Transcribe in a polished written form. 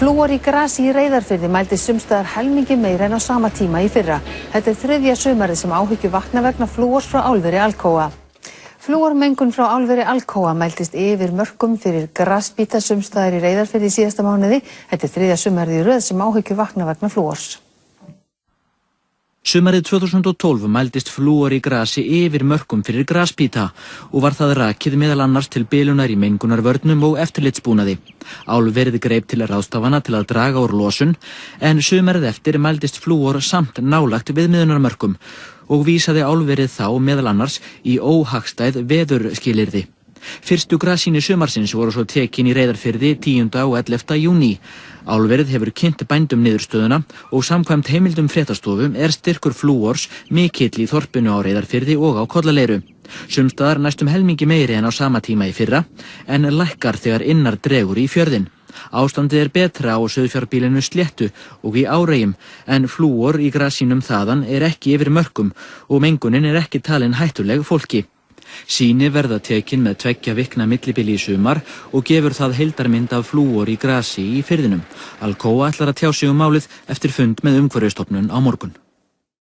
Flúor í grasi í Reyðarfirði mældist sums staðar helmingi meira en á sama tíma í fyrra. Þetta þriðja sumarið sem áhyggju vakna vegna flúors frá álveri Alcoa. Flúormengun frá álveri Alcoa mældist yfir mörkum fyrir grasbíta sums staðar í Reyðarfirði í síðasta mánuði. Þetta þriðja sumarið í röð sem áhyggju vakna vegna flúors. Sumarið 2012 mældist flúor í grasi yfir mörkum fyrir grasbíta og var það rakið meðal annars til bilunar í mengunarvörnum og eftirlitsbúnaði. Álverið greip til ráðstafana til að draga úr losun en sumarið eftir mældist flúor samt nálagt viðmiðunarmörkum og vísaði álverið þá meðal annars í óhagstæð veðurskilyrði. Fyrstu grasíni sumarsins voru svo tekin í Reyðarfirði 10. og 11. júní. Álverið hefur kynnt bændum niðurstöðuna og samkvæmt heimildum fréttastofu styrkur flúors mikill í þorpinu á Reyðarfirði og á Kollaleiru. Sums staðar næstum helmingi meiri en á sama tíma í fyrra en lækkar þegar innar dregur í fjörðinn. Ástandið betra á sauðfjárbýlinu Sléttu og í Áreyjum en flúor í grasínum þaðan ekki yfir mörkum og mengunin ekki talin hættuleg fólki. Sýni verða tekin með 2 vikna millibili í sumar og gefur það heildarmynd af flúor í grasi í firðinum. Alcoa ætlar að tjá sig málið eftir fund með Umhverfisstofnun á morgun.